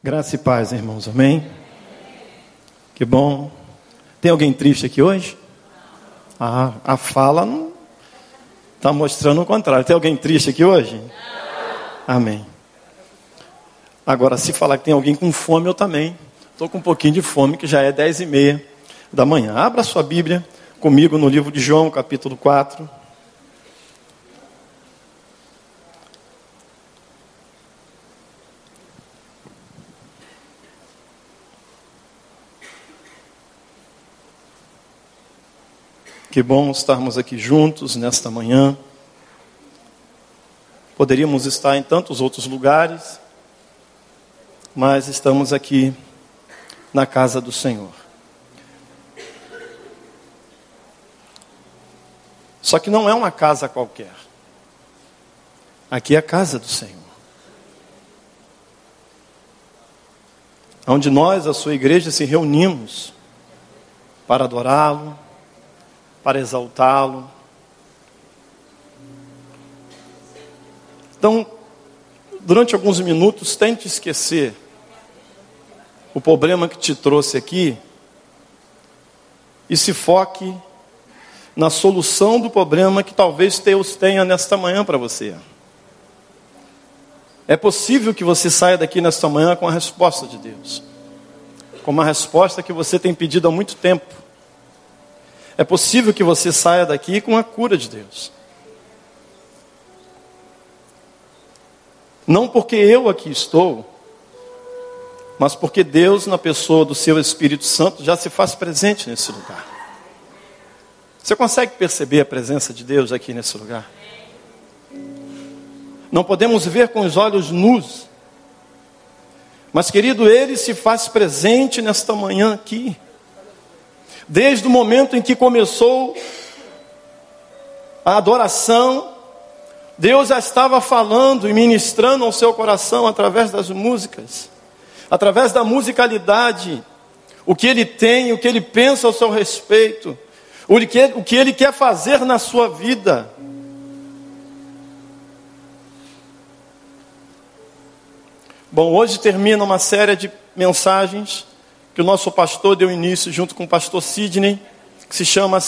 Graça e paz, irmãos, amém? Que bom. Tem alguém triste aqui hoje? A fala não está mostrando o contrário. Tem alguém triste aqui hoje? Amém. Agora, se falar que tem alguém com fome, eu também estou com um pouquinho de fome, que já é 10h30 da manhã. Abra sua Bíblia comigo no livro de João, capítulo 4. Que bom estarmos aqui juntos nesta manhã. Poderíamos estar em tantos outros lugares, mas estamos aqui na casa do Senhor. Só que não é uma casa qualquer. Aqui é a casa do Senhor. Onde nós, a sua igreja, se reunimos para adorá-lo, para exaltá-lo. Então, durante alguns minutos, tente esquecer o problema que te trouxe aqui e se foque na solução do problema que talvez Deus tenha nesta manhã para você. É possível que você saia daqui nesta manhã com a resposta de Deus, com uma resposta que você tem pedido há muito tempo. É possível que você saia daqui com a cura de Deus. Não porque eu aqui estou, mas porque Deus, na pessoa do seu Espírito Santo, já se faz presente nesse lugar. Você consegue perceber a presença de Deus aqui nesse lugar? Não podemos ver com os olhos nus, mas, querido, Ele se faz presente nesta manhã aqui. Desde o momento em que começou a adoração, Deus já estava falando e ministrando ao seu coração através das músicas, através da musicalidade, o que Ele tem, o que Ele pensa ao seu respeito, o que Ele quer fazer na sua vida. Bom, hoje termina uma série de mensagens que o nosso pastor deu início junto com o pastor Sidney, que se chama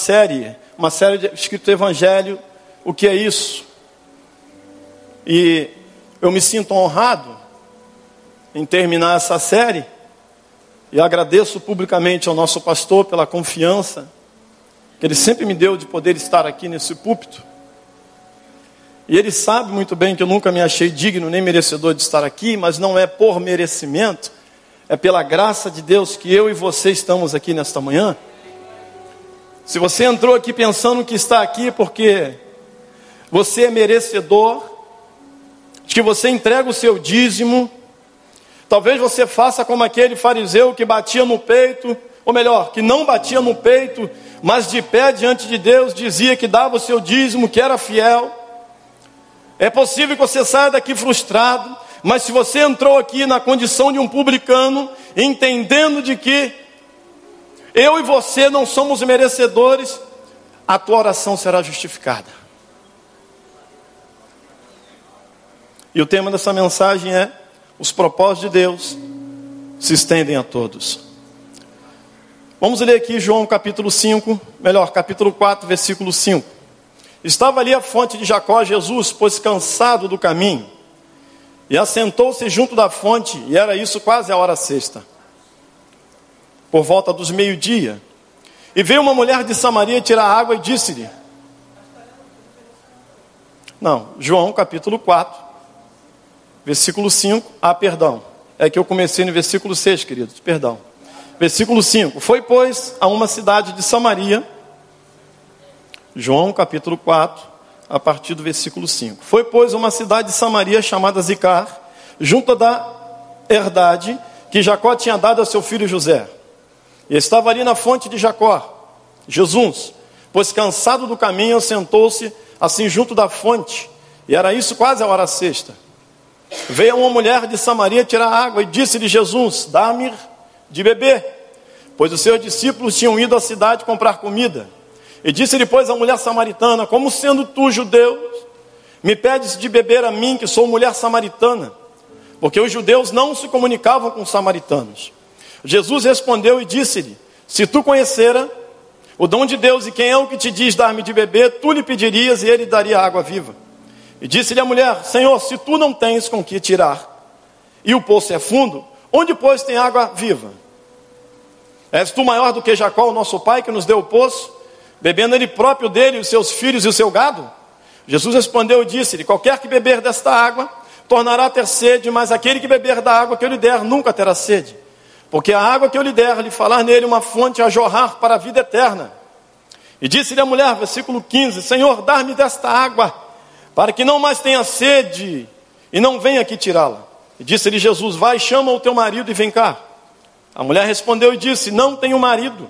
uma série de escrito Evangelho. O que é isso? E eu me sinto honrado em terminar essa série e agradeço publicamente ao nosso pastor pela confiança que ele sempre me deu de poder estar aqui nesse púlpito. E ele sabe muito bem que eu nunca me achei digno nem merecedor de estar aqui, mas não é por merecimento. É pela graça de Deus que eu e você estamos aqui nesta manhã. Se você entrou aqui pensando que está aqui porque você é merecedor, que você entrega o seu dízimo, talvez você faça como aquele fariseu que batia no peito, ou melhor, que não batia no peito, mas de pé diante de Deus dizia que dava o seu dízimo, que era fiel. É possível que você saia daqui frustrado, mas se você entrou aqui na condição de um publicano, entendendo de que eu e você não somos merecedores, a tua oração será justificada. E o tema dessa mensagem é: os propósitos de Deus se estendem a todos. Vamos ler aqui João capítulo 4, versículo 5. Estava ali a fonte de Jacó. Jesus, pois cansado do caminho, e assentou-se junto da fonte, e era isso quase a hora sexta, por volta dos meio-dia. E veio uma mulher de Samaria tirar água e disse-lhe... João capítulo 4, versículo 5. Perdão, é que eu comecei no versículo 6, queridos, perdão. Versículo 5. Foi, pois, a uma cidade de Samaria... João capítulo 4, a partir do versículo 5. Foi, pois, uma cidade de Samaria chamada Zicar, junto da herdade que Jacó tinha dado a seu filho José. E estava ali na fonte de Jacó, Jesus, pois cansado do caminho, assentou-se assim junto da fonte, e era isso quase a hora sexta. Veio uma mulher de Samaria tirar água, e disse-lhe Jesus: dá-me de beber, pois os seus discípulos tinham ido à cidade comprar comida. E disse-lhe, pois, a mulher samaritana: como sendo tu, judeu, me pedes de beber a mim, que sou mulher samaritana? porque os judeus não se comunicavam com os samaritanos. Jesus respondeu e disse-lhe: se tu conhecera o dom de Deus e quem é o que te diz dar-me de beber, tu lhe pedirias e ele daria água viva. E disse-lhe a mulher: Senhor, se tu não tens com que tirar, e o poço é fundo, onde pois tem água viva? És tu maior do que Jacó, o nosso pai, que nos deu o poço, bebendo ele próprio dele, os seus filhos e o seu gado? Jesus respondeu e disse-lhe: qualquer que beber desta água, tornará a ter sede, mas aquele que beber da água que eu lhe der, nunca terá sede. Porque a água que eu lhe der, lhe falar nele uma fonte a jorrar para a vida eterna. E disse-lhe a mulher, versículo 15: Senhor, dá-me desta água, para que não mais tenha sede, e não venha aqui tirá-la. E disse-lhe Jesus: vai, chama o teu marido e vem cá. A mulher respondeu e disse: não tenho marido.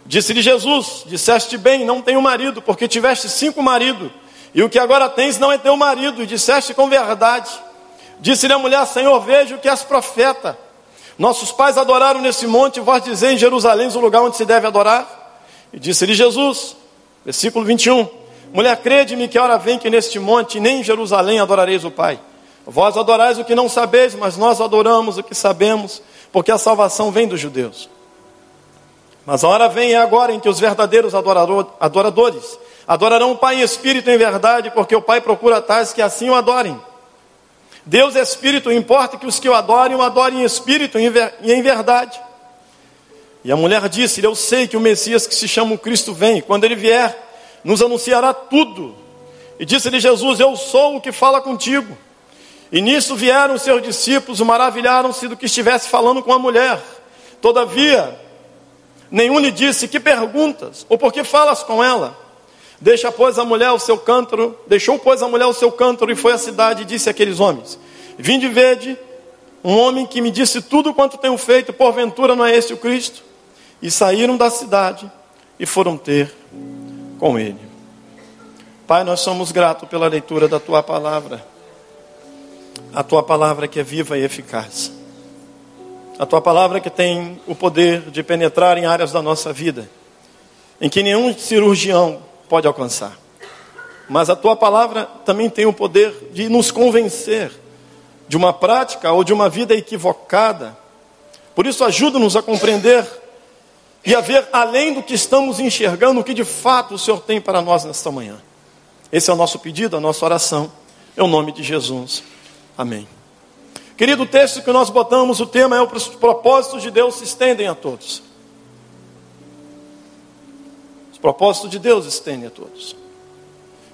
Disse-lhe Jesus: disseste bem, não tenho marido, porque tiveste 5 maridos, e o que agora tens não é teu marido, e disseste com verdade. Disse-lhe a mulher: Senhor, vejo que és profeta. Nossos pais adoraram nesse monte, e vós dizeis em Jerusalém o lugar onde se deve adorar? E disse-lhe Jesus, versículo 21, mulher, crede-me que a hora vem que neste monte, nem em Jerusalém adorareis o Pai. Vós adorais o que não sabeis, mas nós adoramos o que sabemos, porque a salvação vem dos judeus. Mas a hora vem e é agora em que os verdadeiros adoradores adorarão o Pai em espírito e em verdade, porque o Pai procura tais que assim o adorem. Deus é espírito, importa que os que o adorem em espírito e em verdade. E a mulher disse: eu sei que o Messias, que se chama o Cristo, vem. Quando ele vier, nos anunciará tudo. E disse-lhe Jesus: eu sou o que fala contigo. E nisso vieram os seus discípulos, maravilharam-se do que estivesse falando com a mulher. Todavia, nenhum lhe disse: que perguntas? Ou por que falas com ela? Deixou, pois, a mulher o seu cântaro e foi à cidade e disse àqueles homens: vinde e vede um homem que me disse tudo quanto tenho feito, porventura não é este o Cristo? E saíram da cidade e foram ter com ele. Pai, nós somos gratos pela leitura da Tua palavra. A Tua palavra que é viva e eficaz. A Tua palavra que tem o poder de penetrar em áreas da nossa vida, em que nenhum cirurgião pode alcançar. Mas a Tua palavra também tem o poder de nos convencer de uma prática ou de uma vida equivocada. Por isso, ajuda-nos a compreender e a ver além do que estamos enxergando, o que de fato o Senhor tem para nós nesta manhã. Esse é o nosso pedido, a nossa oração, em nome de Jesus. Amém. Querido, o texto que nós botamos, o tema é: os propósitos de Deus se estendem a todos. Os propósitos de Deus se estendem a todos.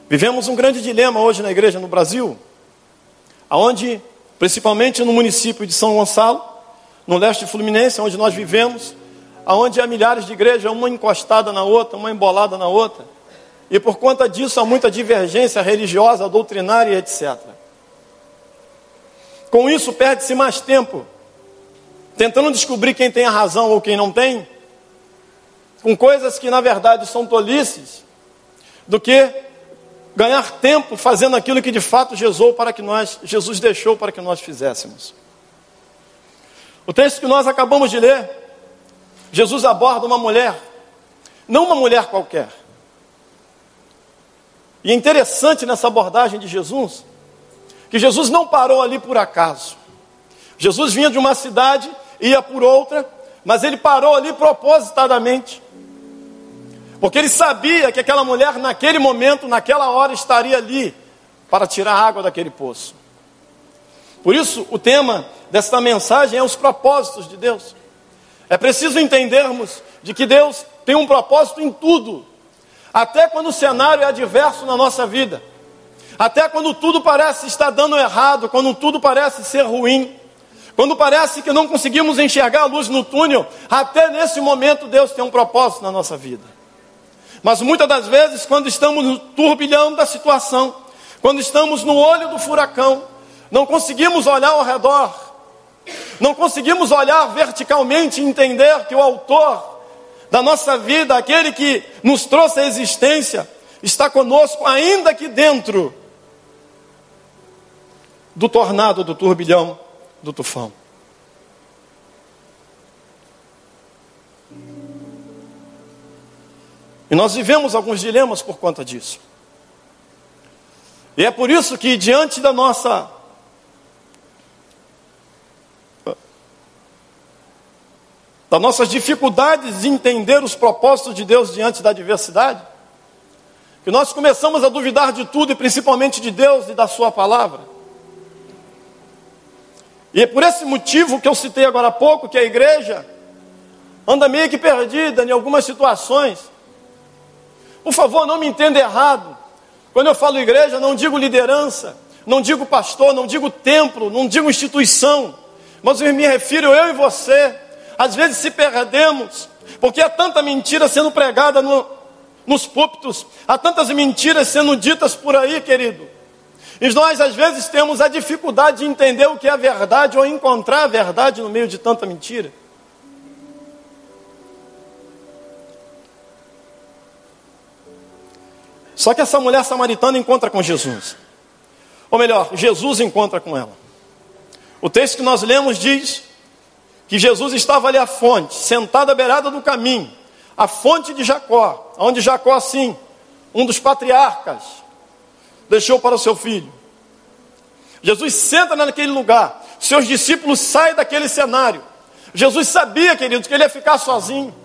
Vivemos um grande dilema hoje na igreja no Brasil, onde, principalmente no município de São Gonçalo, no leste fluminense, onde nós vivemos, onde há milhares de igrejas, uma encostada na outra, uma embolada na outra, e por conta disso há muita divergência religiosa, doutrinária, etc. Com isso perde-se mais tempo tentando descobrir quem tem a razão ou quem não tem, com coisas que na verdade são tolices, do que ganhar tempo fazendo aquilo que de fato Jesus deixou para que nós fizéssemos. O texto que nós acabamos de ler, Jesus aborda uma mulher, não uma mulher qualquer. E é interessante nessa abordagem de Jesus, que Jesus não parou ali por acaso. Jesus vinha de uma cidade, ia por outra, mas ele parou ali propositadamente. Porque ele sabia que aquela mulher naquele momento, naquela hora, estaria ali para tirar água daquele poço. Por isso, o tema desta mensagem é os propósitos de Deus. É preciso entendermos de que Deus tem um propósito em tudo. Até quando o cenário é adverso na nossa vida. Até quando tudo parece estar dando errado, quando tudo parece ser ruim. Quando parece que não conseguimos enxergar a luz no túnel, até nesse momento Deus tem um propósito na nossa vida. Mas muitas das vezes, quando estamos no turbilhão da situação, quando estamos no olho do furacão, não conseguimos olhar ao redor, não conseguimos olhar verticalmente e entender que o autor da nossa vida, aquele que nos trouxe a existência, está conosco, ainda que dentro do tornado, do turbilhão, do tufão. E nós vivemos alguns dilemas por conta disso. E é por isso que diante da nossa das nossas dificuldades de entender os propósitos de Deus diante da adversidade, que nós começamos a duvidar de tudo e principalmente de Deus e da sua palavra. E é por esse motivo que eu citei agora há pouco, que a igreja anda meio que perdida em algumas situações. Por favor, não me entenda errado. Quando eu falo igreja, não digo liderança, não digo pastor, não digo templo, não digo instituição, mas eu me refiro eu e você. Às vezes se perdemos, porque há tanta mentira sendo pregada nos púlpitos, há tantas mentiras sendo ditas por aí, querido. E nós às vezes temos a dificuldade de entender o que é a verdade ou encontrar a verdade no meio de tanta mentira. Só que essa mulher samaritana encontra com Jesus. Ou melhor, Jesus encontra com ela. O texto que nós lemos diz que Jesus estava ali à fonte, sentado à beirada do caminho, a fonte de Jacó, onde Jacó, sim, um dos patriarcas, deixou para o seu filho. Jesus senta naquele lugar, seus discípulos saem daquele cenário. Jesus sabia, queridos, que ele ia ficar sozinho.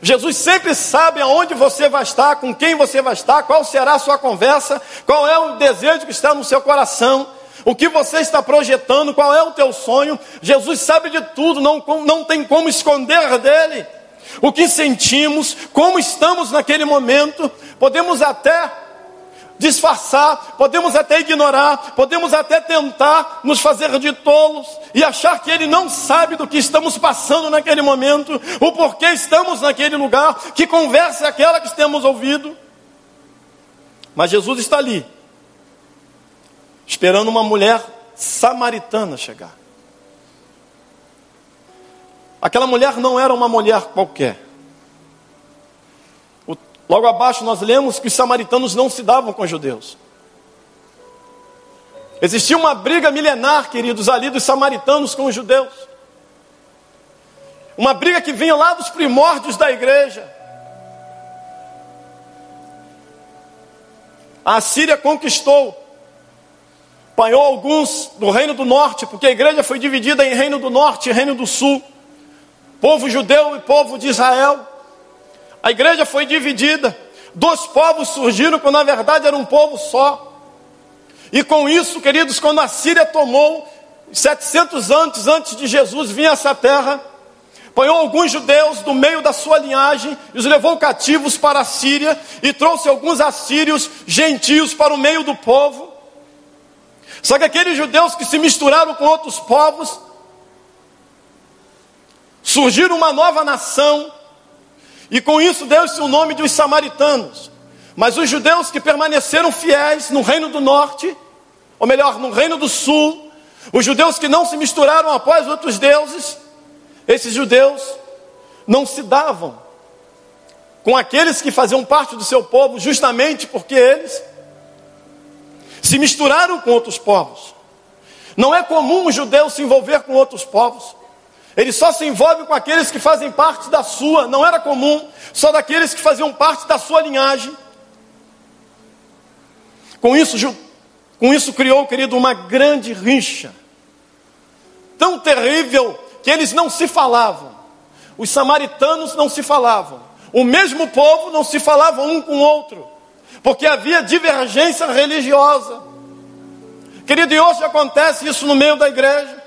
Jesus sempre sabe aonde você vai estar, com quem você vai estar, qual será a sua conversa, qual é o desejo que está no seu coração, o que você está projetando, qual é o teu sonho. Jesus sabe de tudo, não tem como esconder dele o que sentimos, como estamos naquele momento. Podemos até disfarçar, podemos até ignorar, podemos até tentar nos fazer de tolos e achar que ele não sabe do que estamos passando naquele momento, o porquê estamos naquele lugar, que conversa é aquela que temos ouvido. Mas Jesus está ali, esperando uma mulher samaritana chegar. Aquela mulher não era uma mulher qualquer. Logo abaixo nós lemos que os samaritanos não se davam com os judeus. Existia uma briga milenar, queridos, ali dos samaritanos com os judeus. Uma briga que vinha lá dos primórdios da igreja. A Assíria conquistou, apanhou alguns do reino do norte, porque a igreja foi dividida em reino do norte e reino do sul. Povo judeu e povo de Israel. A igreja foi dividida, 2 povos surgiram quando na verdade era um povo só. E com isso, queridos, quando a Síria tomou, 700 anos antes de Jesus vir a essa terra, apanhou alguns judeus do meio da sua linhagem, e os levou cativos para a Síria, e trouxe alguns assírios gentios para o meio do povo. Só que aqueles judeus que se misturaram com outros povos, surgiram uma nova nação, e com isso deu-se o nome dos samaritanos. Mas os judeus que permaneceram fiéis no reino do norte, ou melhor, no reino do sul, os judeus que não se misturaram após outros deuses, esses judeus não se davam com aqueles que faziam parte do seu povo, justamente porque eles se misturaram com outros povos. Não é comum um judeu se envolver com outros povos. Ele só se envolve com aqueles que fazem parte da sua, não era comum, só daqueles que faziam parte da sua linhagem. Com isso criou, querido, uma grande rixa, tão terrível que eles não se falavam. Os samaritanos não se falavam, o mesmo povo não se falava um com o outro, porque havia divergência religiosa. Querido, e hoje acontece isso no meio da igreja.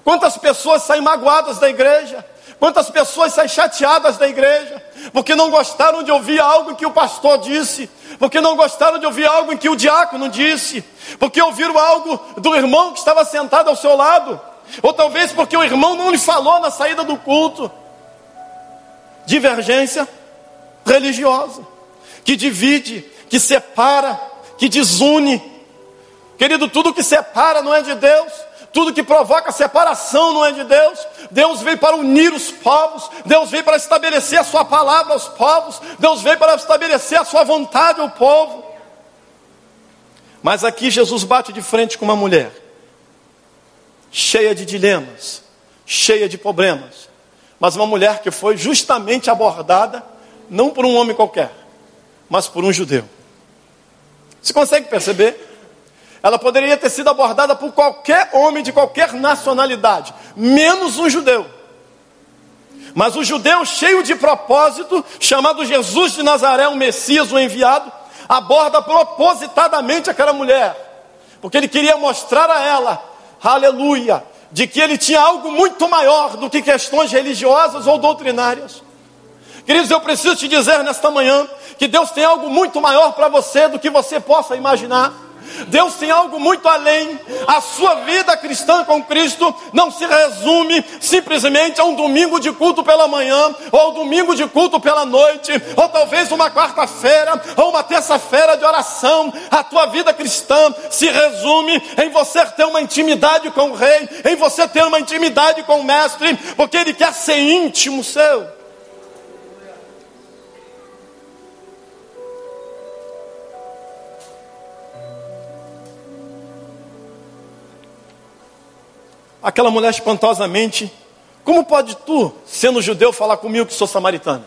Quantas pessoas saem magoadas da igreja? Quantas pessoas saem chateadas da igreja? Porque não gostaram de ouvir algo que o pastor disse, porque não gostaram de ouvir algo que o diácono disse, porque ouviram algo do irmão que estava sentado ao seu lado, ou talvez porque o irmão não lhe falou na saída do culto. Divergência religiosa, que divide, que separa, que desune. Querido, tudo que separa não é de Deus. Tudo que provoca separação não é de Deus. Deus veio para unir os povos. Deus veio para estabelecer a sua palavra aos povos. Deus veio para estabelecer a sua vontade ao povo. Mas aqui Jesus bate de frente com uma mulher cheia de dilemas, cheia de problemas, mas uma mulher que foi justamente abordada não por um homem qualquer, mas por um judeu. Você consegue perceber? Ela poderia ter sido abordada por qualquer homem de qualquer nacionalidade, menos um judeu. Mas o judeu cheio de propósito, chamado Jesus de Nazaré, o Messias, o enviado, aborda propositadamente aquela mulher, porque ele queria mostrar a ela, aleluia, de que ele tinha algo muito maior do que questões religiosas ou doutrinárias. Queridos, eu preciso te dizer nesta manhã que Deus tem algo muito maior para você do que você possa imaginar. Deus tem algo muito além. A sua vida cristã com Cristo não se resume simplesmente a um domingo de culto pela manhã, ou um domingo de culto pela noite, ou talvez uma quarta-feira, ou uma terça-feira de oração. A tua vida cristã se resume em você ter uma intimidade com o Rei, em você ter uma intimidade com o Mestre, porque Ele quer ser íntimo seu. Aquela mulher espantosamente: como pode tu, sendo judeu, falar comigo que sou samaritana?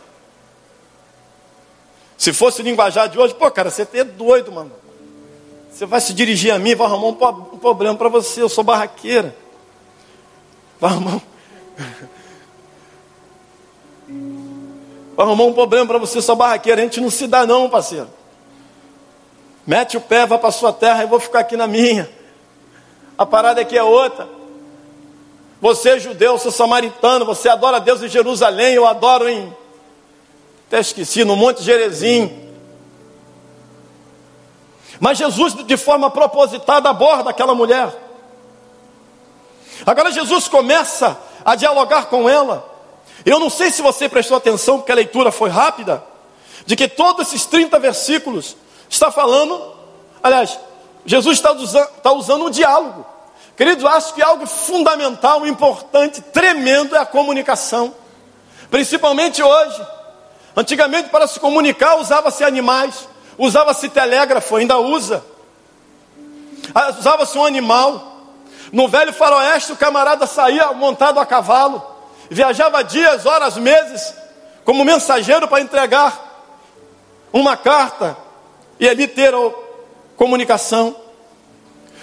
Se fosse linguajar de hoje, pô, cara, você é doido, mano. Você vai se dirigir a mim, vai arrumar um problema para você, eu sou barraqueira. Vai arrumar um problema para você, eu sou barraqueira. A gente não se dá não, parceiro. Mete o pé, vai para sua terra, eu vou ficar aqui na minha. A parada aqui é outra. Você é judeu, eu sou samaritano, você adora Deus em Jerusalém, eu adoro até esqueci, no Monte Gerezim. Mas Jesus, de forma propositada, aborda aquela mulher. Agora Jesus começa a dialogar com ela. Eu não sei se você prestou atenção, porque a leitura foi rápida, de que todos esses 30 versículos está falando, aliás, Jesus está usando um diálogo. Queridos, acho que algo fundamental, importante, tremendo é a comunicação. Principalmente hoje. Antigamente, para se comunicar, usava-se animais, usava-se telégrafo, ainda usa. Usava-se um animal. No Velho Faroeste, o camarada saía montado a cavalo, viajava dias, horas, meses, como mensageiro para entregar uma carta e ali ter a comunicação.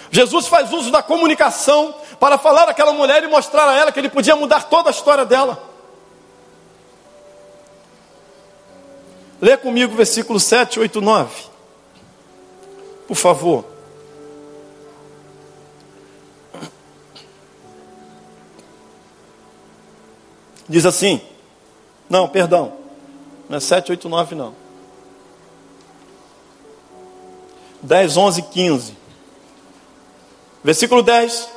Jesus faz uso da comunicação para falar àquela mulher e mostrar a ela que ele podia mudar toda a história dela. Lê comigo versículo 7, 8, 9. Por favor. Diz assim. Não, perdão. Não é 7, 8, 9 não. 10, 11, 15. Versículo 10,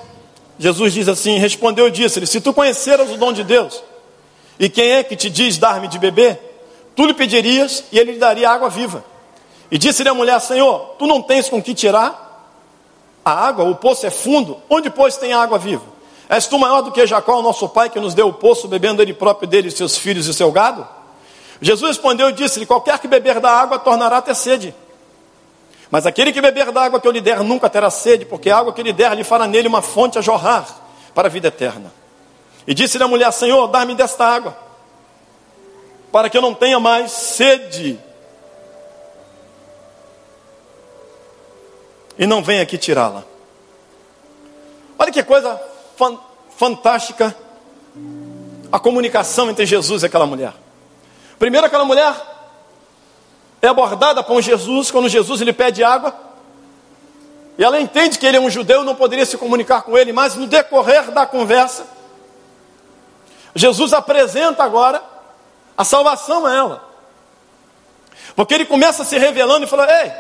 Jesus diz assim: respondeu e disse-lhe: se tu conheceras o dom de Deus, e quem é que te diz dar-me de beber, tu lhe pedirias e ele lhe daria água viva. E disse-lhe a mulher: Senhor, tu não tens com que tirar a água, o poço é fundo, onde pois tem água viva? És tu maior do que Jacó, nosso pai, que nos deu o poço, bebendo ele próprio dele, seus filhos e seu gado? Jesus respondeu e disse-lhe: qualquer que beber da água tornará a ter sede. Mas aquele que beber da água que eu lhe der nunca terá sede, porque a água que lhe der lhe fará nele uma fonte a jorrar para a vida eterna. E disse-lhe a mulher: Senhor, dá-me desta água, para que eu não tenha mais sede, e não venha aqui tirá-la. Olha que coisa fantástica a comunicação entre Jesus e aquela mulher. Primeiro, aquela mulher é abordada por Jesus, quando Jesus lhe pede água, e ela entende que ele é um judeu, não poderia se comunicar com ele, mas no decorrer da conversa, Jesus apresenta agora a salvação a ela, porque ele começa se revelando e fala: ei,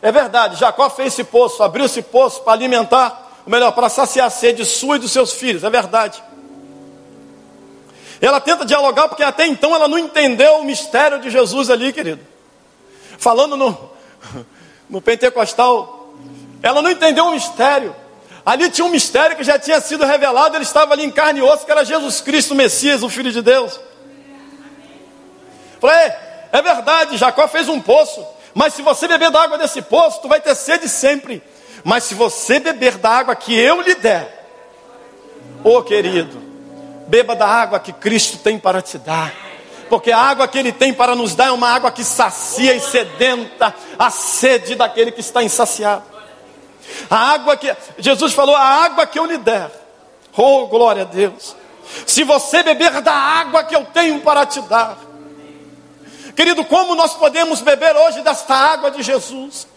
é verdade, Jacó fez esse poço, abriu esse poço para alimentar, ou melhor, para saciar a sede sua e dos seus filhos, é verdade. Ela tenta dialogar, porque até então ela não entendeu o mistério de Jesus ali, querido. Falando no pentecostal, ela não entendeu o mistério. Ali tinha um mistério que já tinha sido revelado, ele estava ali em carne e osso, que era Jesus Cristo, o Messias, o Filho de Deus. Falei: é verdade, Jacó fez um poço, mas se você beber da água desse poço, tu vai ter sede sempre. Mas se você beber da água que eu lhe der, ô querido, beba da água que Cristo tem para te dar, porque a água que Ele tem para nos dar é uma água que sacia e sedenta a sede daquele que está insaciado. A água que, Jesus falou, a água que eu lhe der, oh glória a Deus, Se você beber da água que eu tenho para te dar. Querido, como nós podemos beber hoje desta água de Jesus?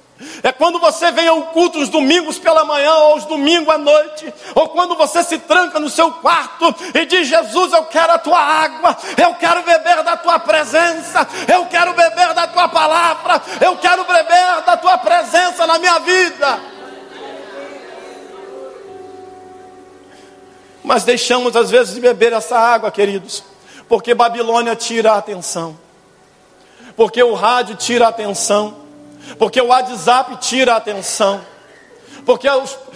É quando você vem ao culto os domingos pela manhã, ou os domingos à noite, ou quando você se tranca no seu quarto e diz: Jesus, eu quero a tua água, eu quero beber da tua presença, eu quero beber da tua palavra, eu quero beber da tua presença na minha vida. Mas deixamos às vezes de beber essa água, queridos, porque Babilônia tira a atenção, porque o rádio tira a atenção, porque o WhatsApp tira a atenção, porque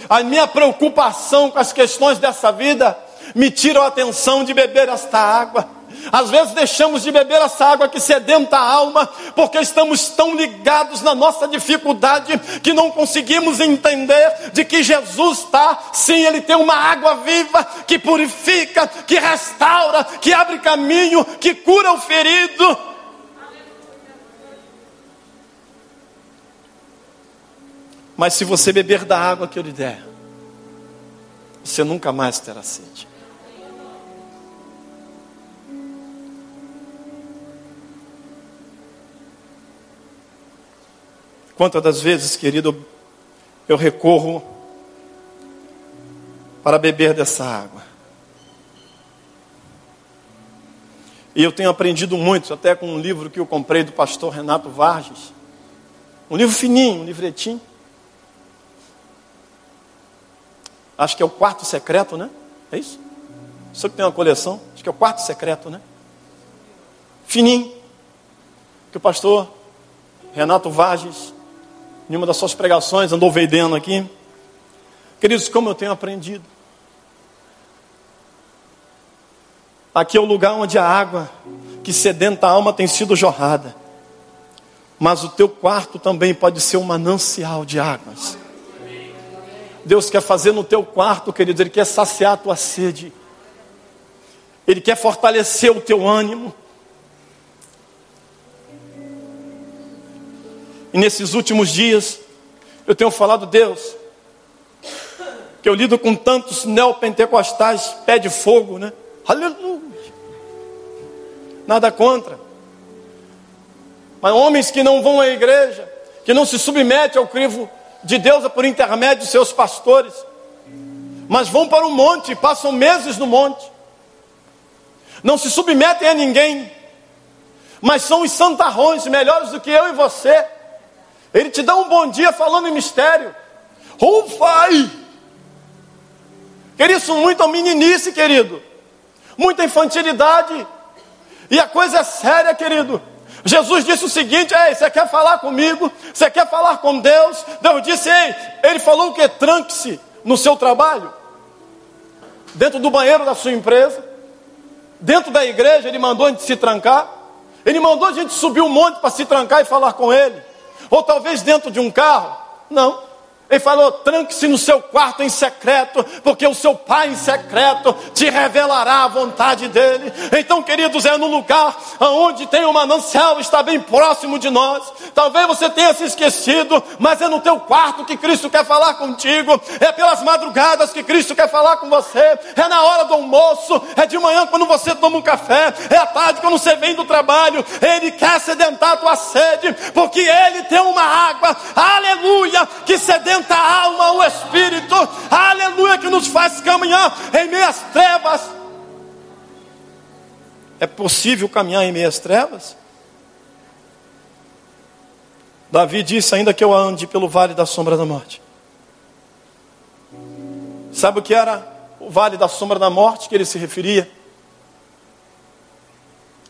a minha preocupação com as questões dessa vida me tira a atenção de beber esta água. Às vezes deixamos de beber essa água que sedenta a alma, porque estamos tão ligados na nossa dificuldade, que não conseguimos entender de que Jesus está, sim, Ele tem uma água viva, que purifica, que restaura, que abre caminho, que cura o ferido. Mas se você beber da água que eu lhe der, você nunca mais terá sede. Quantas das vezes, querido, eu recorro para beber dessa água. E eu tenho aprendido muito, até com um livro que eu comprei do pastor Renato Vargas. Um livro fininho, um livretinho. Acho que é o Quarto Secreto, né? É isso? Você que tem uma coleção, acho que é o Quarto Secreto, né? Fininho. Que o pastor Renato Vargas, em uma das suas pregações, andou vendendo aqui. Queridos, como eu tenho aprendido. Aqui é o lugar onde a água que sedenta a alma tem sido jorrada. Mas o teu quarto também pode ser um manancial de águas. Deus quer fazer no teu quarto, querido, Ele quer saciar a tua sede. Ele quer fortalecer o teu ânimo. E nesses últimos dias, eu tenho falado: Deus, que eu lido com tantos neopentecostais, pé de fogo, né? Aleluia! Nada contra. Mas homens que não vão à igreja, que não se submetem ao crivo de Deus por intermédio de seus pastores, mas vão para o monte, passam meses no monte, não se submetem a ninguém, mas são os santarrões, melhores do que eu e você. Ele te dá um bom dia falando em mistério. Pai! Querido, isso muito é meninice, querido, muita infantilidade, e a coisa é séria, querido. Jesus disse o seguinte: ei, você quer falar comigo? Você quer falar com Deus? Deus disse: ei, Ele falou o que? Tranque-se no seu trabalho, dentro do banheiro da sua empresa, dentro da igreja. Ele mandou a gente se trancar. Ele mandou a gente subir um monte para se trancar e falar com Ele. Ou talvez dentro de um carro. Não. Ele falou: tranque-se no seu quarto em secreto, porque o seu Pai em secreto te revelará a vontade dEle. Então, queridos, é no lugar onde tem um manancial, está bem próximo de nós. Talvez você tenha se esquecido, mas é no teu quarto que Cristo quer falar contigo. É pelas madrugadas que Cristo quer falar com você. É na hora do almoço, é de manhã quando você toma um café, é à tarde quando você vem do trabalho. Ele quer sedentar a tua sede, porque Ele tem uma água, aleluia, que sedenta a alma, o Espírito, aleluia, que nos faz caminhar em meias trevas. É possível caminhar em meias trevas? Davi disse: ainda que eu ande pelo vale da sombra da morte. Sabe o que era o vale da sombra da morte que ele se referia?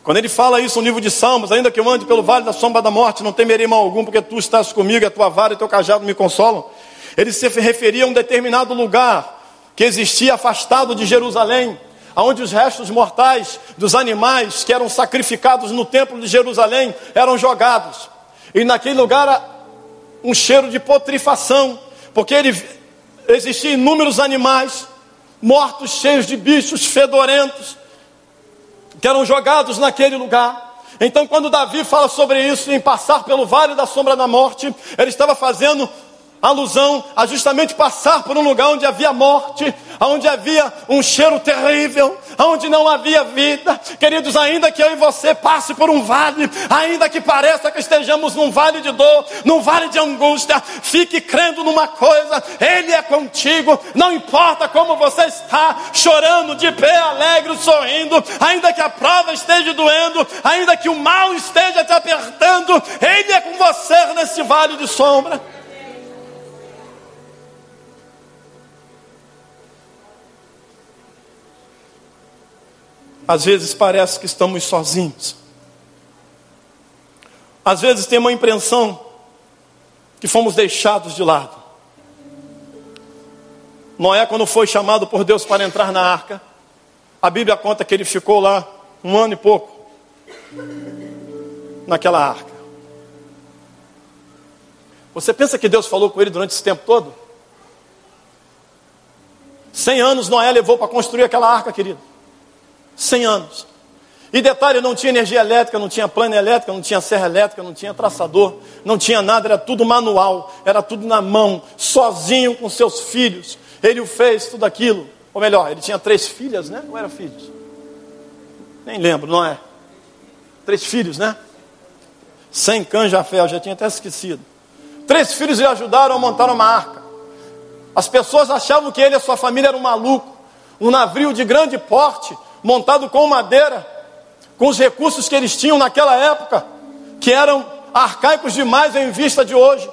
Quando ele fala isso no livro de Salmos: ainda que eu ande pelo vale da sombra da morte, não temerei mal algum, porque tu estás comigo, a tua vara e teu cajado me consolam. Ele se referia a um determinado lugar que existia afastado de Jerusalém, onde os restos mortais dos animais que eram sacrificados no templo de Jerusalém eram jogados. E naquele lugar era um cheiro de putrefação, porque existiam inúmeros animais mortos, cheios de bichos fedorentos, que eram jogados naquele lugar. Então, quando Davi fala sobre isso, em passar pelo vale da sombra da morte, ele estava fazendo alusão a justamente passar por um lugar onde havia morte, onde havia um cheiro terrível, onde não havia vida. Queridos, ainda que eu e você passe por um vale, ainda que pareça que estejamos num vale de dor, num vale de angústia, fique crendo numa coisa: Ele é contigo. Não importa como você está, chorando, de pé, alegre, sorrindo, ainda que a prova esteja doendo, ainda que o mal esteja te apertando, Ele é com você nesse vale de sombra. Às vezes parece que estamos sozinhos. Às vezes tem uma impressão que fomos deixados de lado. Noé, quando foi chamado por Deus para entrar na arca, a Bíblia conta que ele ficou lá 1 ano e pouco, naquela arca. Você pensa que Deus falou com ele durante esse tempo todo? 100 anos Noé levou para construir aquela arca, querido. 100 anos. E detalhe, não tinha energia elétrica, não tinha plana elétrica, não tinha serra elétrica, não tinha traçador, não tinha nada, era tudo manual, era tudo na mão, sozinho com seus filhos. Ele o fez tudo aquilo. Ou melhor, ele tinha 3 filhas, né? Ou eram filhos? Nem lembro, não é? 3 filhos, né? Sem canja a fel, já tinha até esquecido. 3 filhos lhe ajudaram a montar uma arca. As pessoas achavam que ele e a sua família eram malucos. Um navio de grande porte, montado com madeira, com os recursos que eles tinham naquela época, que eram arcaicos demais em vista de hoje.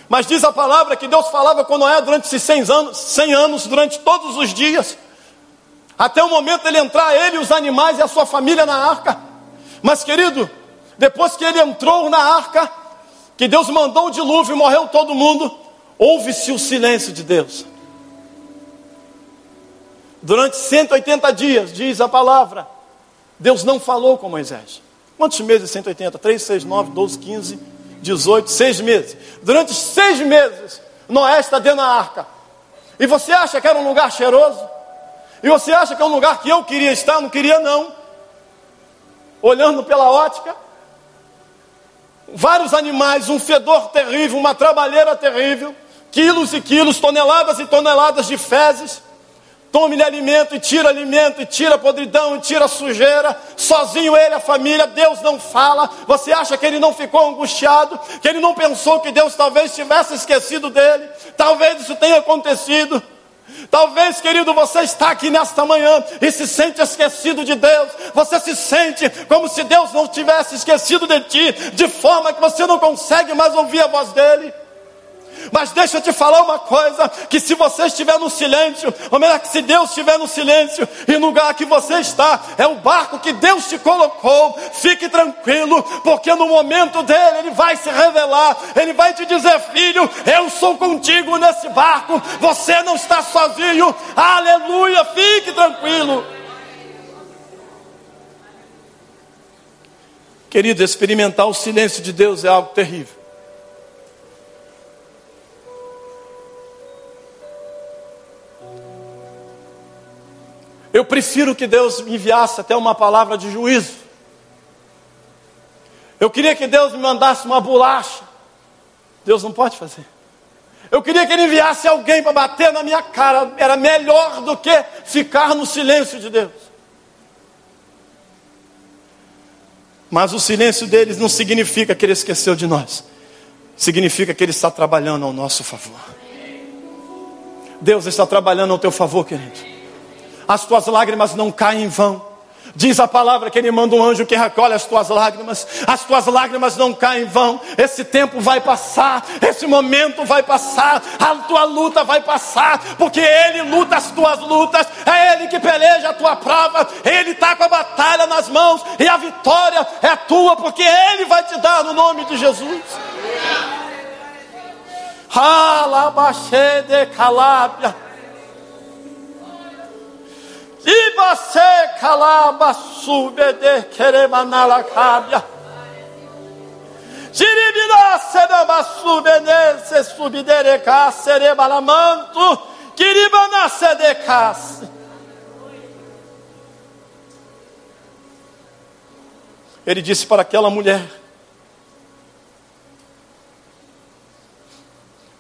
Mas diz a palavra que Deus falava com Noé durante esses 100 anos, durante todos os dias, até o momento ele entrar, ele, os animais e a sua família na arca. Mas querido, depois que ele entrou na arca, que Deus mandou o dilúvio e morreu todo mundo, houve-se o silêncio de Deus. Durante 180 dias, diz a palavra, Deus não falou com Moisés. Quantos meses 180? 3, 6, 9, 12, 15, 18, 6 meses. Durante 6 meses, Noé está dentro da arca. E você acha que era um lugar cheiroso? E você acha que é um lugar que eu queria estar? Não queria não. Olhando pela ótica, vários animais, um fedor terrível, uma trabalheira terrível, quilos e quilos, toneladas e toneladas de fezes. Tome-lhe alimento, e tira a podridão, e tira a sujeira. Sozinho ele, a família, Deus não fala. Você acha que ele não ficou angustiado? Que ele não pensou que Deus talvez tivesse esquecido dele? Talvez isso tenha acontecido. Talvez, querido, você está aqui nesta manhã e se sente esquecido de Deus. Você se sente como se Deus não tivesse esquecido de ti, de forma que você não consegue mais ouvir a voz dele. Mas deixa eu te falar uma coisa, que se você estiver no silêncio, ou melhor, que se Deus estiver no silêncio, e no lugar que você está, é o barco que Deus te colocou, fique tranquilo, porque no momento dele, Ele vai se revelar, Ele vai te dizer: filho, eu sou contigo nesse barco, você não está sozinho, aleluia, fique tranquilo. Querido, experimentar o silêncio de Deus é algo terrível. Eu prefiro que Deus me enviasse até uma palavra de juízo. Eu queria que Deus me mandasse uma bolacha. Deus não pode fazer. Eu queria que Ele enviasse alguém para bater na minha cara. Era melhor do que ficar no silêncio de Deus. Mas o silêncio deles não significa que Ele esqueceu de nós. Significa que Ele está trabalhando ao nosso favor. Deus está trabalhando ao teu favor, querido. As tuas lágrimas não caem em vão. Diz a palavra que Ele manda um anjo que recolhe as tuas lágrimas. As tuas lágrimas não caem em vão. Esse tempo vai passar. Esse momento vai passar. A tua luta vai passar. Porque Ele luta as tuas lutas. É Ele que peleja a tua prova. Ele está com a batalha nas mãos. E a vitória é tua. Porque Ele vai te dar no nome de Jesus. Alabaxê de Calábia. E você calaba subede queremanala cabia. Jiribina sereba subene subidere ca sereba lamanto kiribana sedecas. Ele disse para aquela mulher: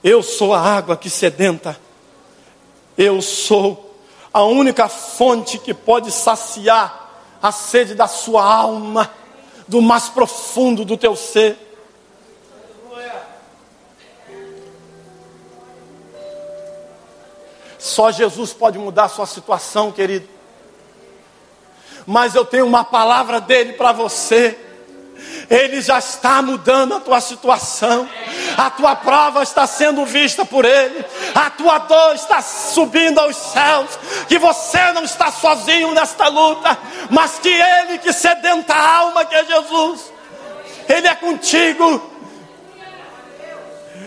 Eu sou a água que sedenta. Eu sou a única fonte que pode saciar a sede da sua alma, do mais profundo do teu ser. Só Jesus pode mudar a sua situação, querido. Mas eu tenho uma palavra dele para você. Ele já está mudando a tua situação. A tua prova está sendo vista por Ele. A tua dor está subindo aos céus. Que você não está sozinho nesta luta, mas que Ele que sedenta a alma, que é Jesus, Ele é contigo.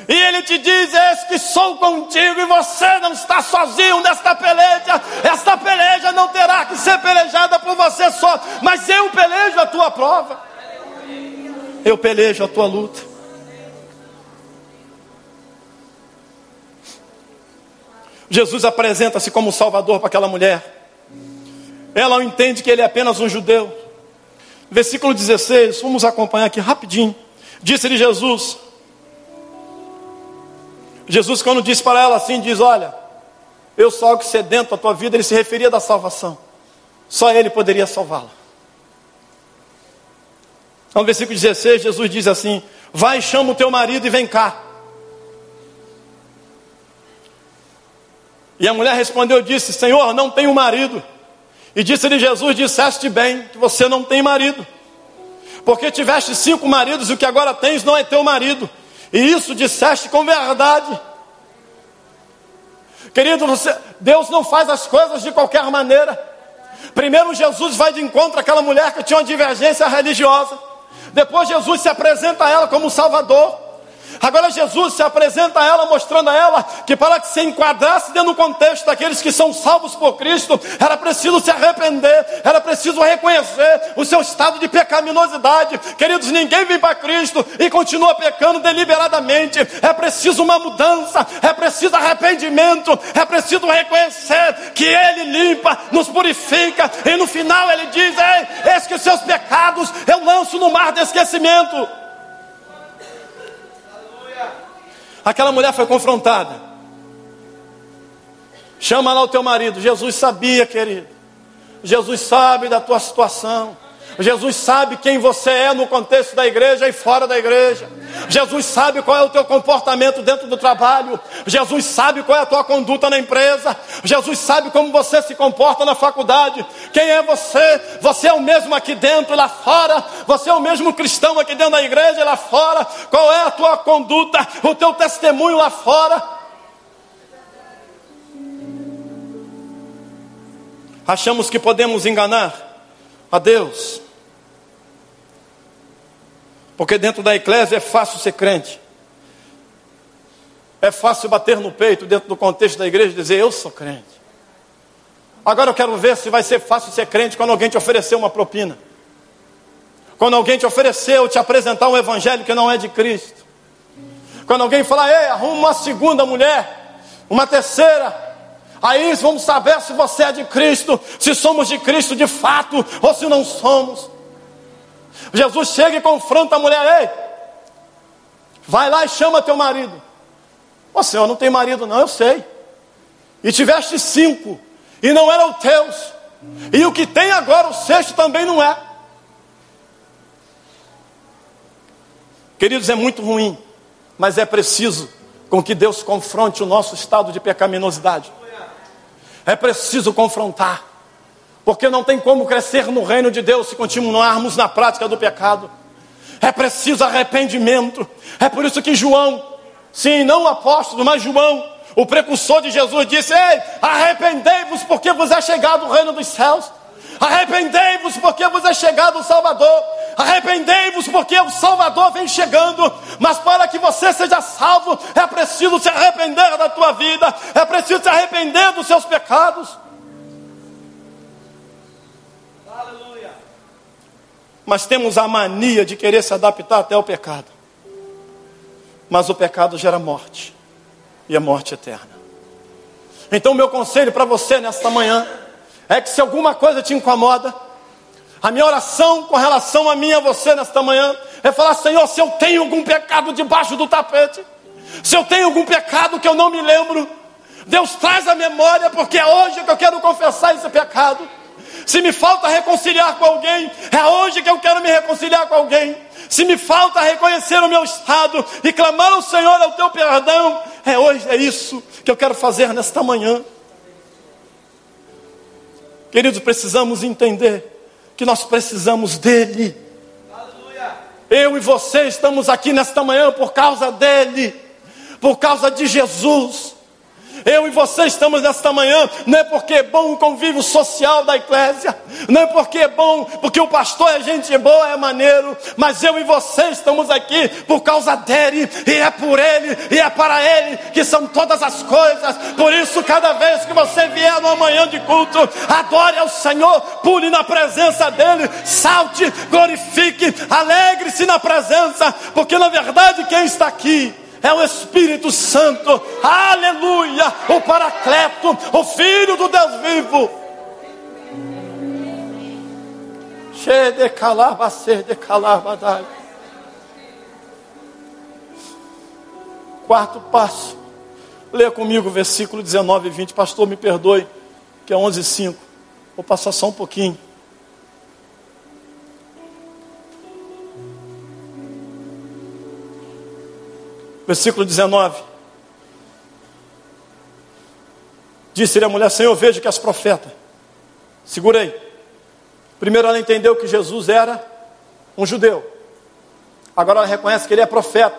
E Ele te diz: eis que sou contigo. E você não está sozinho nesta peleja. Esta peleja não terá que ser pelejada por você só, mas eu pelejo a tua prova. Eu pelejo a tua luta. Jesus apresenta-se como Salvador para aquela mulher. Ela não entende que ele é apenas um judeu. Versículo 16, vamos acompanhar aqui rapidinho. Disse-lhe Jesus, quando disse para ela assim, diz: olha, eu sou algo sedento a tua vida. Ele se referia da salvação. Só Ele poderia salvá-la. No versículo 16, Jesus diz assim: vai, chama o teu marido e vem cá. E a mulher respondeu e disse: Senhor, não tenho marido. E disse-lhe Jesus: disseste bem que você não tem marido, porque tiveste 5 maridos, e o que agora tens não é teu marido. E isso disseste com verdade. Querido, Deus não faz as coisas de qualquer maneira. Primeiro Jesus vai de encontro àquela mulher que tinha uma divergência religiosa. Depois Jesus se apresenta a ela como Salvador. Agora Jesus se apresenta a ela, mostrando a ela que para que se enquadrasse dentro do contexto daqueles que são salvos por Cristo, era preciso se arrepender, era preciso reconhecer o seu estado de pecaminosidade. Queridos, ninguém vem para Cristo e continua pecando deliberadamente. É preciso uma mudança, é preciso arrependimento, é preciso reconhecer que Ele limpa, nos purifica, e no final Ele diz: ei, eis que os seus pecados eu lanço no mar de esquecimento. Aquela mulher foi confrontada. Chama lá o teu marido. Jesus sabia, querido. Jesus sabe da tua situação. Jesus sabe quem você é no contexto da igreja e fora da igreja. Jesus sabe qual é o teu comportamento dentro do trabalho. Jesus sabe qual é a tua conduta na empresa. Jesus sabe como você se comporta na faculdade. Quem é você? Você é o mesmo aqui dentro e lá fora. Você é o mesmo cristão aqui dentro da igreja e lá fora. Qual é a tua conduta, o teu testemunho lá fora? Achamos que podemos enganar a Deus, porque dentro da eclésia é fácil ser crente. É fácil bater no peito dentro do contexto da igreja e dizer: eu sou crente. Agora eu quero ver se vai ser fácil ser crente quando alguém te oferecer uma propina. Quando alguém te oferecer ou te apresentar um evangelho que não é de Cristo. Quando alguém falar: ei, arruma uma segunda mulher, uma terceira. Aí vamos saber se você é de Cristo, se somos de Cristo de fato ou se não somos. Jesus chega e confronta a mulher: ei, vai lá e chama teu marido. Ô Senhor, não tem marido não, eu sei. E tiveste 5, e não eram teus. E o que tem agora, o 6º também não é. Queridos, é muito ruim, mas é preciso com que Deus confronte o nosso estado de pecaminosidade. É preciso confrontar, porque não tem como crescer no reino de Deus se continuarmos na prática do pecado. É preciso arrependimento. É por isso que João, sim, não o apóstolo, mas João, o precursor de Jesus, disse: ei, arrependei-vos porque vos é chegado o reino dos céus. Arrependei-vos porque vos é chegado o Salvador. Arrependei-vos porque o Salvador vem chegando. Mas para que você seja salvo, é preciso se arrepender da tua vida. É preciso se arrepender dos seus pecados. Aleluia. Mas temos a mania de querer se adaptar até ao pecado. Mas o pecado gera morte, e a morte eterna. Então meu conselho para você nesta manhã é que se alguma coisa te incomoda, a minha oração com relação a mim e a você nesta manhã é falar: Senhor, se eu tenho algum pecado debaixo do tapete, Se eu tenho algum pecado que eu não me lembro, Deus traz a memória, porque é hoje que eu quero confessar esse pecado. Se me falta reconciliar com alguém, é hoje que eu quero me reconciliar com alguém. Se me falta reconhecer o meu estado e clamar ao Senhor ao teu perdão, é hoje, é isso que eu quero fazer nesta manhã. Queridos, precisamos entender que nós precisamos dele. Aleluia. Eu e você estamos aqui nesta manhã por causa dele, por causa de Jesus. Eu e você estamos nesta manhã, não é porque é bom o convívio social da eclésia, não é porque é bom, porque o pastor é gente boa, é maneiro, mas eu e você estamos aqui por causa dele, e é por ele, e é para ele que são todas as coisas. Por isso, cada vez que você vier numa manhã de culto, adore ao Senhor, pule na presença dele, salte, glorifique, alegre-se na presença, porque na verdade quem está aqui é o Espírito Santo, aleluia, o Paracleto, o Filho do Deus vivo. Cheio de calava, ser de calava, dai. Quarto passo, leia comigo o versículo 19 e 20, pastor me perdoe, que é 11:5, vou passar só um pouquinho. Versículo 19. Disse-lhe a mulher: Senhor, vejo que és profeta. Segura aí. Primeiro ela entendeu que Jesus era um judeu. Agora ela reconhece que ele é profeta.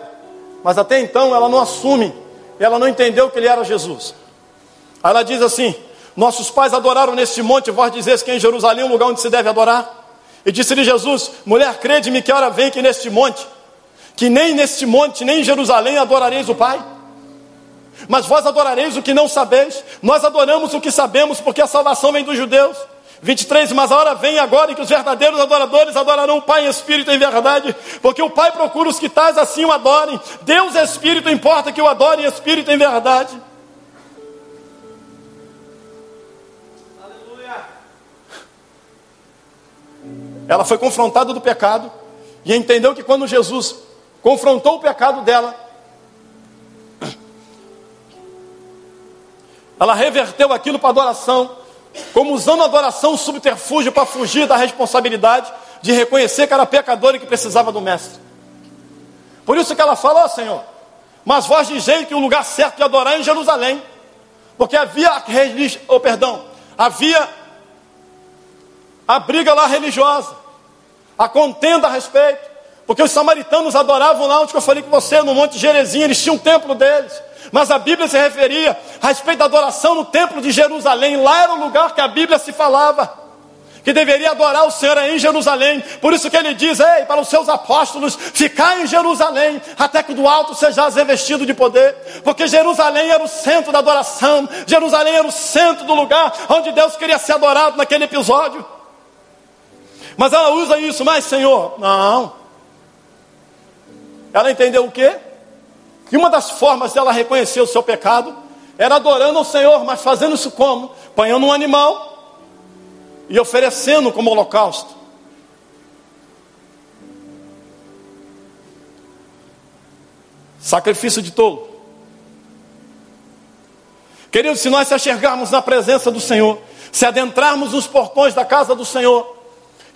Mas até então ela não assume. Ela não entendeu que ele era Jesus. Aí ela diz assim: nossos pais adoraram neste monte, vós dizes que em Jerusalém é um lugar onde se deve adorar. E disse-lhe Jesus: mulher, crede-me que hora vem que neste monte, que nem neste monte, nem em Jerusalém adorareis o Pai. Mas vós adorareis o que não sabeis. Nós adoramos o que sabemos, porque a salvação vem dos judeus. 23, mas a hora vem agora em que os verdadeiros adoradores adorarão o Pai em espírito e em verdade, porque o Pai procura os que tais assim o adorem. Deus é espírito, importa que o adorem em espírito e em verdade. Aleluia. Ela foi confrontada do pecado e entendeu que quando Jesus confrontou o pecado dela, ela reverteu aquilo para adoração, como usando a adoração um subterfúgio para fugir da responsabilidade de reconhecer que era pecador e que precisava do mestre. Por isso que ela falou: ó Senhor, mas vós dizeis que o lugar certo de adorar é em Jerusalém, porque havia a briga lá religiosa, a contenda a respeito. Porque os samaritanos adoravam lá onde eu falei com você, no Monte Gerezim, eles tinham um templo deles. Mas a Bíblia se referia a respeito da adoração no templo de Jerusalém. Lá era o lugar que a Bíblia se falava, que deveria adorar o Senhor em Jerusalém. Por isso que ele diz: ei, para os seus apóstolos, ficai em Jerusalém, até que do alto sejais revestido de poder. Porque Jerusalém era o centro da adoração, Jerusalém era o centro do lugar onde Deus queria ser adorado naquele episódio. Mas ela usa isso: mas Senhor, não. Ela entendeu o quê? Que uma das formas dela reconhecer o seu pecado era adorando ao Senhor, mas fazendo isso como? Apanhando um animal e oferecendo como holocausto. Sacrifício de tolo. Queridos, se nós se enxergarmos na presença do Senhor, se adentrarmos nos portões da casa do Senhor,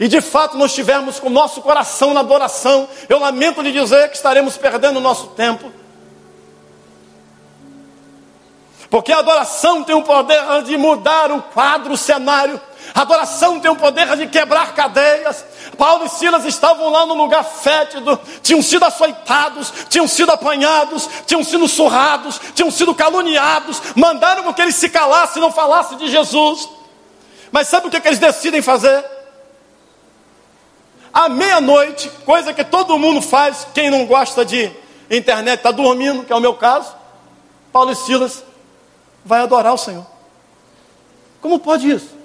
e de fato nós estivermos com o nosso coração na adoração, eu lamento lhe dizer que estaremos perdendo o nosso tempo. Porque a adoração tem o poder de mudar o quadro, o cenário. A adoração tem o poder de quebrar cadeias. Paulo e Silas estavam lá no lugar fétido, tinham sido açoitados, tinham sido apanhados, tinham sido surrados, tinham sido caluniados, mandaram com que eles se calassem e não falassem de Jesus. Mas sabe o que eles decidem fazer? À meia-noite, coisa que todo mundo faz, quem não gosta de internet está dormindo, que é o meu caso, Paulo e Silas vai adorar o Senhor. Como pode isso?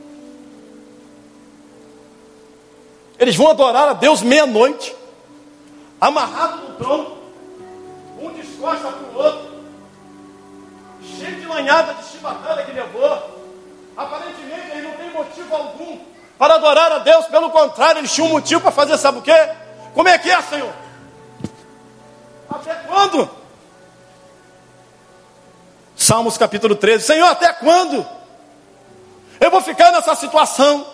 Eles vão adorar a Deus meia-noite, amarrado no tronco, um descosta para o outro, cheio de lanhada de chibatada que levou. Aparentemente ele não tem motivo algum para adorar a Deus, pelo contrário, eles tinham um motivo para fazer, sabe o quê? Como é que é, Senhor? Até quando? Salmos capítulo 13. Senhor, até quando eu vou ficar nessa situação?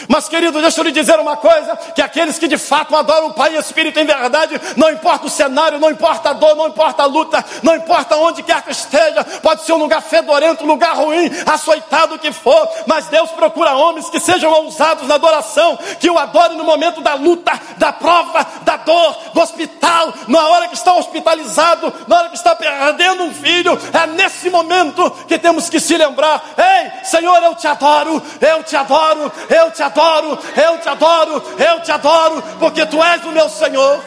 Mas, querido, deixa eu lhe dizer uma coisa, que aqueles que de fato adoram o Pai e Espírito em verdade, não importa o cenário, não importa a dor, não importa a luta, não importa onde quer que esteja, pode ser um lugar fedorento, um lugar ruim, açoitado, o que for, mas Deus procura homens que sejam ousados na adoração, que o adorem no momento da luta, da prova, da dor, do hospital, na hora que está hospitalizado, na hora que está perdendo um filho. É nesse momento que temos que se lembrar: ei, Senhor, eu te adoro, eu te adoro, eu te adoro, eu te adoro, eu te adoro, porque tu és o meu Senhor.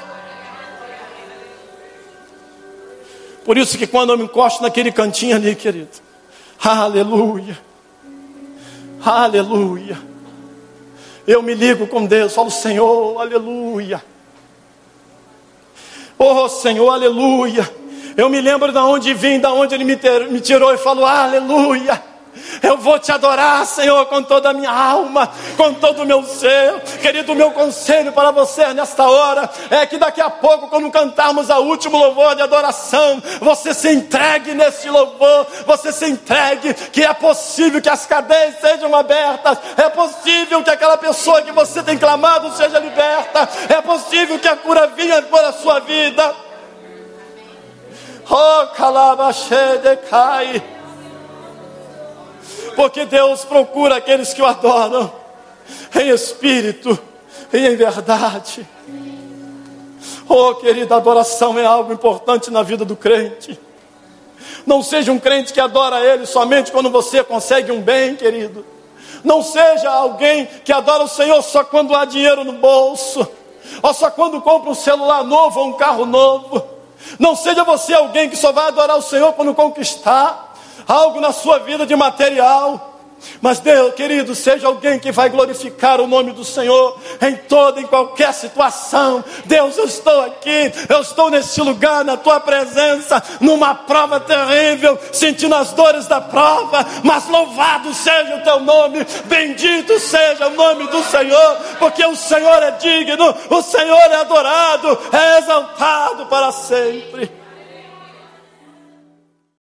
Por isso que quando eu me encosto naquele cantinho ali, querido, aleluia, aleluia, eu me ligo com Deus, falo: Senhor, aleluia, oh Senhor, aleluia. Eu me lembro de onde vim, de onde Ele me tirou, e falo: aleluia. Eu vou te adorar, Senhor, com toda a minha alma, com todo o meu ser. Querido, o meu conselho para você nesta hora é que daqui a pouco, quando cantarmos o último louvor de adoração, você se entregue nesse louvor, você se entregue, que é possível que as cadeias sejam abertas, é possível que aquela pessoa que você tem clamado seja liberta, é possível que a cura venha para a sua vida. Oh, calabachedecai. Porque Deus procura aqueles que o adoram em espírito e em verdade. Oh, querida, adoração é algo importante na vida do crente. Não seja um crente que adora Ele somente quando você consegue um bem, querido. Não seja alguém que adora o Senhor só quando há dinheiro no bolso, ou só quando compra um celular novo ou um carro novo. Não seja você alguém que só vai adorar o Senhor quando conquistar algo na sua vida de material. Mas Deus, querido, seja alguém que vai glorificar o nome do Senhor em toda, em qualquer situação. Deus, eu estou aqui, eu estou neste lugar, na tua presença, numa prova terrível, sentindo as dores da prova, mas louvado seja o teu nome, bendito seja o nome do Senhor, porque o Senhor é digno, o Senhor é adorado, é exaltado para sempre.